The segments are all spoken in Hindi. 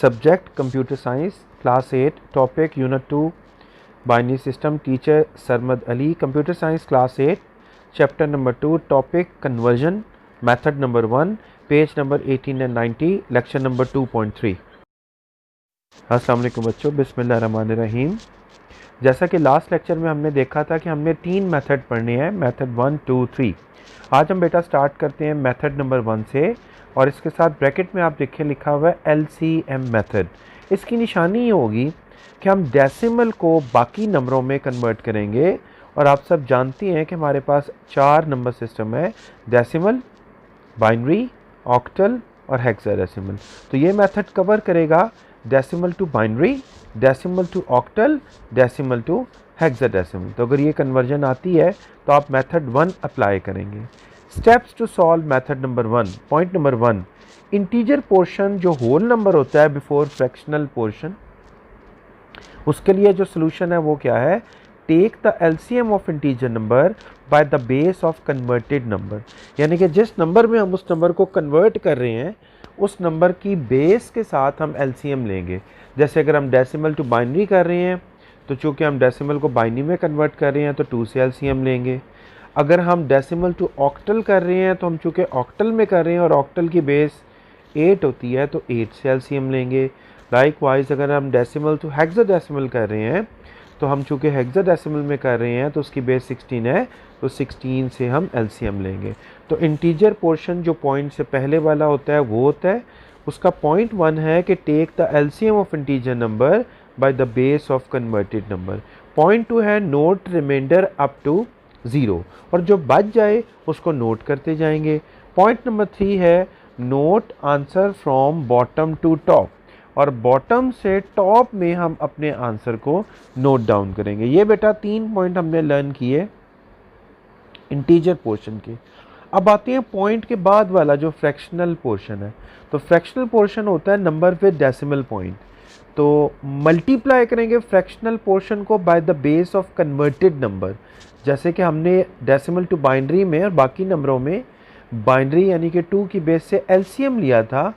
Subject computer science, class 8, topic unit 2 binary system, teacher Sarmad Ali, computer science class 8, chapter number 2, topic conversion, method number 1, page number 18 and 90, lecture number 2.3। अस्सलाम वालेकुम बच्चों, बिस्मिल्लाहिर्रहमानिर्रहीम। जैसा कि लास्ट लेक्चर में हमने देखा था कि हमने 3 मेथड पढ़ने हैं, मेथड 1, 2, 3। आज हम बेटा स्टार्ट करते हैं मेथड नंबर 1 से, और इसके साथ ब्रैकेट में आप देखिए लिखा हुआ है LCM मेथड। इसकी निशानी ये होगी कि हम डेसिमल को बाकी नंबरों में कन्वर्ट करेंगे, और आप सब जानती हैं कि हमारे पास 4 नंबर सिस्टम है, डेसिमल, बाइनरी, ऑक्टल और हेक्साडेसिमल। तो ये मेथड कवर करेगा decimal to binary, decimal to octal, decimal to hexadecimal. तो अगर ये कन्वर्जन आती है तो आप मेथड 1 अप्लाई करेंगे। Steps to solve method number 1। Point number 1, integer portion जो होल नंबर होता है बिफोर फ्रैक्शनल पोर्शन, उसके लिए जो सोल्यूशन है वो क्या है? Take the LCM of integer number by the base of converted number. यानी कि जिस नंबर में हम उस नंबर को कन्वर्ट कर रहे हैं उस नंबर की बेस के साथ हम LCM लेंगे। जैसे अगर हम डेसिमल टू बाइनरी कर रहे हैं तो चूँकि हम डेसिमल को बाइनरी में कन्वर्ट कर रहे हैं तो 2 से LCM लेंगे। अगर हम डेसिमल टू ऑक्टल कर रहे हैं तो हम चूँकि ऑक्टल में कर रहे हैं और ऑक्टल की बेस 8 होती है तो 8 से LCM लेंगे। लाइकवाइज अगर हम डेसिमल टू हेक्साडेसिमल कर रहे हैं तो हम चूँकि हेक्साडेसिमल में कर रहे हैं तो उसकी बेस 16 है तो 16 से हम LCM लेंगे। तो इंटीजर पोर्शन जो पॉइंट से पहले वाला होता है वो होता है, उसका पॉइंट 1 है कि take the LCM of integer number by the base of converted number. Point 2 है नोट रिमाइंडर अप टू 0, और जो बच जाए उसको नोट करते जाएंगे। पॉइंट नंबर 3 है note answer from bottom to top, और बॉटम से टॉप में हम अपने आंसर को नोट डाउन करेंगे। ये बेटा 3 पॉइंट हमने लर्न किए इंटीजर पोर्शन के। अब आते हैं पॉइंट के बाद वाला जो फ्रैक्शनल पोर्शन है। तो फ्रैक्शनल पोर्शन होता है नंबर विद डेसिमल पॉइंट। तो मल्टीप्लाई करेंगे फ्रैक्शनल पोर्शन को bye the base of converted number. जैसे कि हमने डेसिमल टू बाइनरी में और बाकी नंबरों में बाइनरी यानी कि 2 की बेस से LCM लिया था,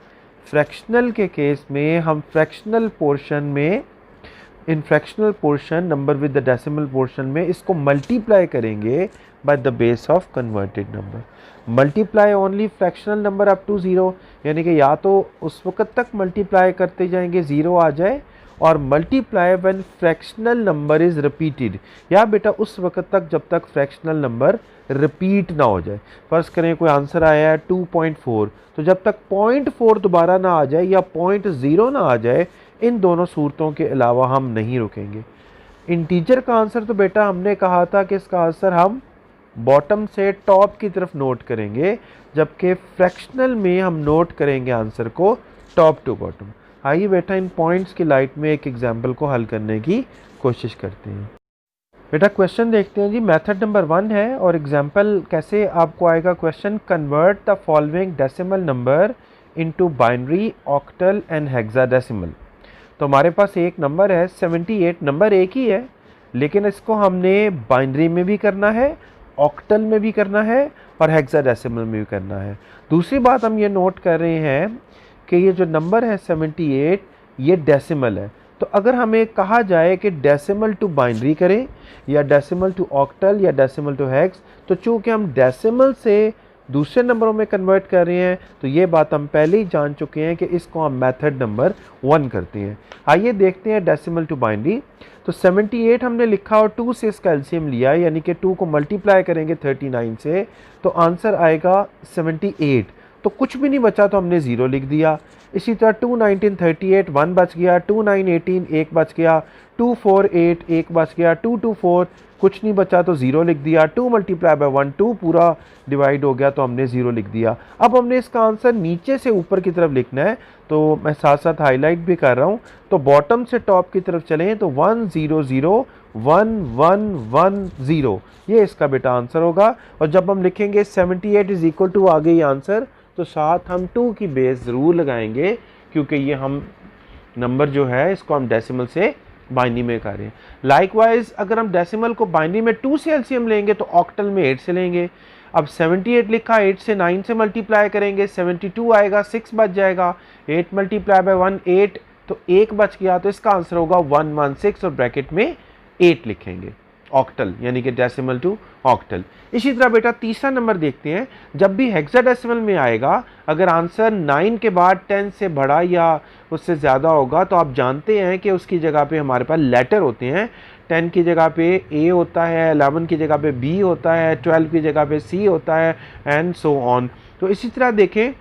फ्रैक्शनल के केस में हम फ्रैक्शनल पोर्शन में in fractional portion number with the decimal portion में इसको मल्टीप्लाई करेंगे by the base of converted number. Multiply only fractional number up to 0, यानी कि या तो उस वक्त तक मल्टीप्लाई करते जाएंगे 0 आ जाए, और multiply when fractional number is repeated, या बेटा उस वक्त तक जब तक फ्रैक्शनल नंबर रिपीट ना हो जाए। फर्ज करें कोई आंसर आया है 2.4, तो जब तक 0.4 दोबारा ना आ जाए या 0.0 ना आ जाए, इन दोनों सूरतों के अलावा हम नहीं रुकेंगे। इंटीजर का आंसर तो बेटा हमने कहा था कि इसका आंसर हम बॉटम से टॉप की तरफ नोट करेंगे, जबकि फ्रैक्शनल में हम नोट करेंगे आंसर को टॉप टू बॉटम। आइए बेटा इन पॉइंट्स की लाइट में एक एग्जाम्पल को हल करने की कोशिश करते हैं। बेटा क्वेश्चन देखते हैं जी। मेथड नंबर 1 है और एग्जाम्पल कैसे आपको आएगा question, convert the following decimal number into binary, octal and hexadecimal. तो हमारे पास एक नंबर है 78, नंबर एक ही है लेकिन इसको हमने बाइनरी में भी करना है, ऑक्टल में भी करना है और हेक्साडेसिमल में भी करना है। दूसरी बात हम ये नोट कर रहे हैं कि ये जो नंबर है 78 ये डेसिमल है। तो अगर हमें कहा जाए कि डेसिमल टू बाइनरी करें या डेसिमल टू ऑक्टल या डेसिमल टू हेक्स, तो चूँकि हम डेसिमल से दूसरे नंबरों में कन्वर्ट कर रहे हैं तो ये बात हम पहले ही जान चुके हैं कि इसको हम मेथड नंबर 1 करते हैं। आइए देखते हैं डेसिमल टू बाइनरी। तो 78 हमने लिखा और 2 से इसका LCM लिया, यानी कि 2 को मल्टीप्लाई करेंगे 39 से तो आंसर आएगा 78। तो कुछ भी नहीं बचा तो हमने 0 लिख दिया। इसी तरह 2 19 38, 1 बच गया, 2 9 18, 1 बच गया, 2 4 8, 1 बच गया, 2 2 4, कुछ नहीं बचा तो 0 लिख दिया। 2 मल्टीप्लाई बाय 1, 2 पूरा डिवाइड हो गया तो हमने 0 लिख दिया। अब हमने इसका आंसर नीचे से ऊपर की तरफ लिखना है, तो मैं साथ साथ हाईलाइट भी कर रहा हूँ। तो बॉटम से टॉप की तरफ चलें तो 1 0 0 1 1 1 0, ये इसका बेटा आंसर होगा। और जब हम लिखेंगे 78 इज इक्वल टू आगे ये आंसर, तो साथ हम 2 की बेस ज़रूर लगाएंगे, क्योंकि ये हम नंबर जो है इसको हम डेसिमल से बाइनरी में कर रहे हैं। लाइकवाइज अगर हम डेसिमल को बाइनरी में 2 से LCM लेंगे तो ऑक्टल में 8 से लेंगे। अब 78 लिखा, 8 से 9 से मल्टीप्लाई करेंगे, 72 आएगा, 6 बच जाएगा, 8 मल्टीप्लाई बाय 1 8, तो 1 बच गया, तो इसका आंसर होगा 116 और ब्रैकेट में 8 लिखेंगे, ऑक्टल यानी कि डेसिमल टू ऑक्टल। इसी तरह बेटा तीसरा नंबर देखते हैं, जब भी हेक्साडेसिमल में आएगा, अगर आंसर 9 के बाद 10 से बड़ा या उससे ज़्यादा होगा तो आप जानते हैं कि उसकी जगह पे हमारे पास लेटर होते हैं। 10 की जगह पे A होता है, 11 की जगह पे B होता है, 12 की जगह पे C होता है, एंड सो ऑन। तो इसी तरह देखें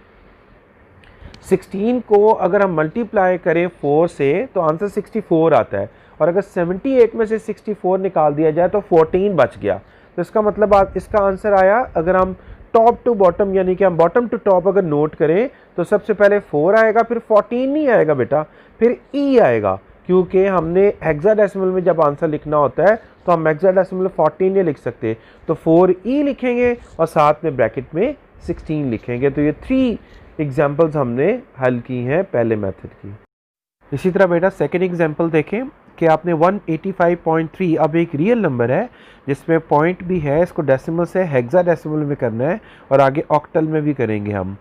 16 को अगर हम मल्टीप्लाई करें 4 से तो आंसर 64 आता है, और अगर 78 में से 64 निकाल दिया जाए तो 14 बच गया। तो इसका मतलब इसका आंसर आया, अगर हम टॉप टू बॉटम यानी कि हम बॉटम टू टॉप अगर नोट करें तो सबसे पहले 4 आएगा, फिर 14 नहीं आएगा बेटा, फिर E आएगा, क्योंकि हमने हेक्साडेसिमल में जब आंसर लिखना होता है तो हम हेक्साडेसिमल 14 नहीं लिख सकते, तो 4E लिखेंगे और साथ में ब्रैकेट में 16 लिखेंगे। तो ये 3 एग्जाम्पल्स हमने हल की हैं पहले मेथड की। इसी तरह बेटा सेकेंड एग्जाम्पल देखें कि आपने 185.3, अब एक रियल नंबर है जिसमें पॉइंट भी है, इसको डेसिमल से हेक्साडेसिमल में करना है और आगे ऑक्टल में भी करेंगे हम।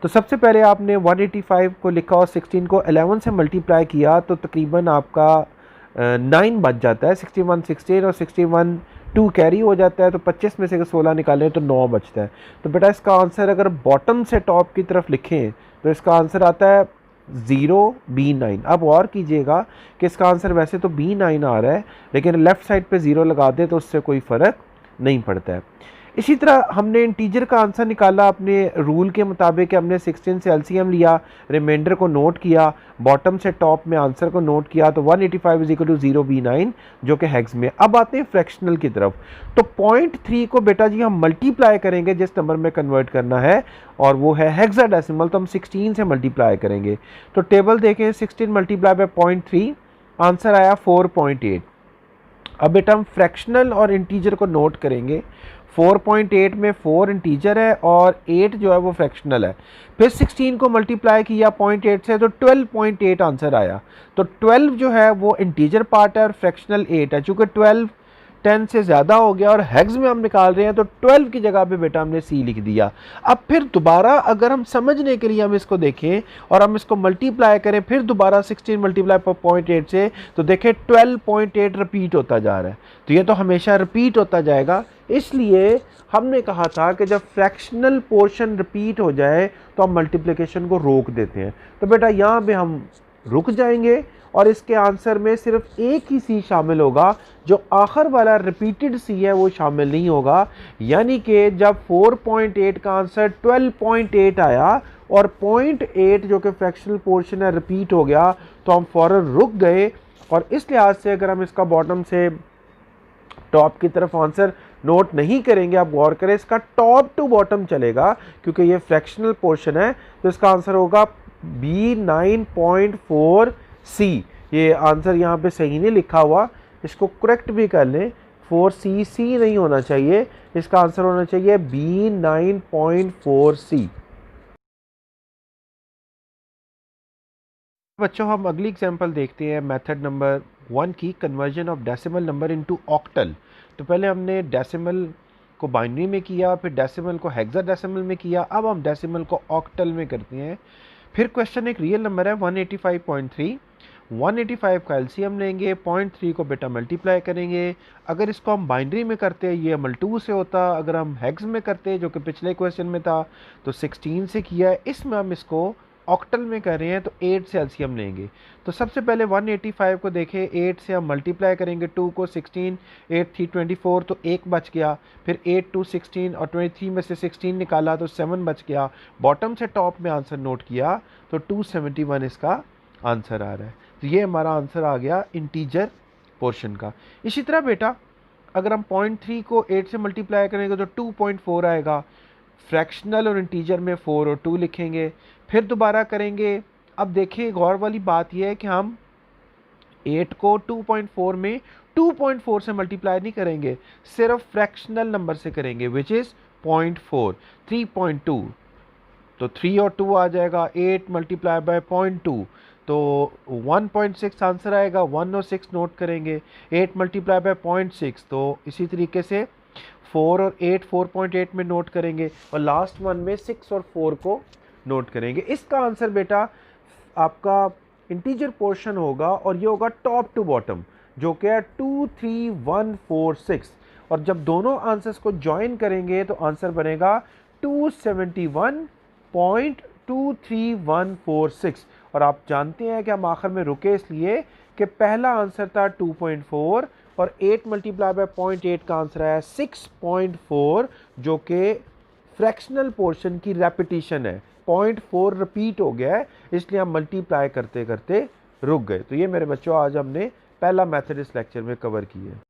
तो सबसे पहले आपने 185 को लिखा और 16 को 11 से मल्टीप्लाई किया तो तकरीबन आपका 9 बच जाता है। 61 16 और 61 2 कैरी हो जाता है, तो 25 में से 16 निकालें तो 9 बचता है। तो बेटा इसका आंसर अगर बॉटम से टॉप की तरफ लिखें तो इसका आंसर आता है 0B9। अब और कीजिएगा कि इसका आंसर वैसे तो B9 आ रहा है, लेकिन लेफ़्ट साइड पे 0 लगा दे तो उससे कोई फ़र्क नहीं पड़ता है। इसी तरह हमने इंटीजर का आंसर निकाला अपने रूल के मुताबिक, हमने 16 से एलसीएम लिया, रिमाइंडर को नोट किया, बॉटम से टॉप में आंसर को नोट किया, तो 185 = 0B9 जो कि हेक्स में। अब आते हैं फ्रैक्शनल की तरफ, तो 0.3 को बेटा जी हम मल्टीप्लाई करेंगे जिस नंबर में कन्वर्ट करना है, और वो है हेक्साडेसिमल, तो हम 16 से मल्टीप्लाई करेंगे। तो टेबल देखें, 16 मल्टीप्लाई बाय 0.3, आंसर आया 4.8। अब बेटा हम फ्रैक्शनल और इंटीजर को नोट करेंगे। 4.8 में 4 इंटीजर है और 8 जो है वो फ्रैक्शनल है। फिर 16 को मल्टीप्लाई किया 0.8 से तो 12.8 आंसर आया। तो 12 जो है वो इंटीजर पार्ट है और फ्रैक्शनल 8 है। चूँकि 12 10 से ज़्यादा हो गया और हेक्स में हम निकाल रहे हैं तो 12 की जगह पे बेटा हमने C लिख दिया। अब फिर दोबारा अगर हम समझने के लिए हम इसको देखें और हम इसको मल्टीप्लाई करें फिर दोबारा 16 मल्टीप्लाई 0.8 से, तो देखें 12.8 रिपीट होता जा रहा है। तो ये तो हमेशा रिपीट होता जाएगा, इसलिए हमने कहा था कि जब फ्रैक्शनल पोर्शन रिपीट हो जाए तो हम मल्टीप्लिकेशन को रोक देते हैं। तो बेटा यहाँ पे हम रुक जाएंगे और इसके आंसर में सिर्फ एक ही C शामिल होगा, जो आखिर वाला रिपीटेड C है वो शामिल नहीं होगा। यानी कि जब 4.8 का आंसर 12.8 आया और 0.8 जो कि फ्रैक्शनल पोर्शन है रिपीट हो गया, तो हम फौरन रुक गए। और इस लिहाज से अगर हम इसका बॉटम से टॉप की तरफ आंसर नोट नहीं करेंगे, आप गौर करें इसका टॉप टू बॉटम चलेगा क्योंकि ये फ्रैक्शनल पोर्शन है, तो इसका आंसर होगा B9.4 C। ये आंसर यहाँ पे सही नहीं लिखा हुआ, इसको करेक्ट भी कर लें, 4C नहीं होना चाहिए, इसका आंसर होना चाहिए B9.4 C। बच्चों हम अगली एग्जांपल देखते हैं मेथड नंबर 1 की, conversion of decimal number into octal. तो पहले हमने डेसिमल को बाइनरी में किया, फिर डेसिमल को हेक्साडेसिमल में किया, अब हम डेसिमल को ऑक्टल में करते हैं। फिर क्वेश्चन एक रियल नंबर है 185.3, 185 का एलसीएम लेंगे, 0.3 को बेटा मल्टीप्लाई करेंगे। अगर इसको हम बाइनरी में करते ये मल 2 से होता, अगर हम हेक्स में करते जो कि पिछले क्वेश्चन में था तो 16 से किया है। इसमें हम इसको ऑक्टल में कर रहे हैं तो 8 से एलसीएम लेंगे। तो सबसे पहले 185 को देखें, 8 से हम मल्टीप्लाई करेंगे 2 को, 16 8 3 24 तो 1 बच गया। फिर 8 2 16 और 23 में से 16 निकाला तो 7 बच गया। बॉटम से टॉप में आंसर नोट किया तो 271 इसका आंसर आ रहा है। तो ये हमारा आंसर आ गया इंटीजर पोर्शन का। इसी तरह बेटा अगर हम 0.3 को 8 से मल्टीप्लाई करेंगे तो 2.4 आएगा। फ्रैक्शनल और इंटीजर में 4 और 2 लिखेंगे, फिर दोबारा करेंगे। अब देखिए गौर वाली बात यह है कि हम 8 को 2.4 में 2.4 से मल्टीप्लाई नहीं करेंगे, सिर्फ फ्रैक्शनल नंबर से करेंगे विच इज़ 0.4 3.2। तो 3 और 2 आ जाएगा, 8 मल्टीप्लाई बाय 0.2 तो 1.6 आंसर आएगा। 1 और 6 नोट करेंगे, 8 मल्टीप्लाई बाय 0.6 तो इसी तरीके से 4 और 8 4.8 में नोट करेंगे और लास्ट वन में 6 और 4 को नोट करेंगे। इसका आंसर बेटा आपका इंटीजर पोर्शन होगा और ये होगा टॉप टू बॉटम, जो कि है 23146। और जब दोनों आंसर्स को ज्वाइन करेंगे तो आंसर बनेगा 271.23146। और आप जानते हैं कि हम आखिर में रुके इसलिए कि पहला आंसर था 2.4 और 8 मल्टीप्लाई बाय 0.8 का आंसर है 6.4, जो कि फ्रैक्शनल पोर्शन की रेपिटेशन है। 0.4 रिपीट हो गया है, इसलिए हम मल्टीप्लाई करते करते रुक गए। तो ये मेरे बच्चों आज हमने पहला मेथड इस लेक्चर में कवर किया है।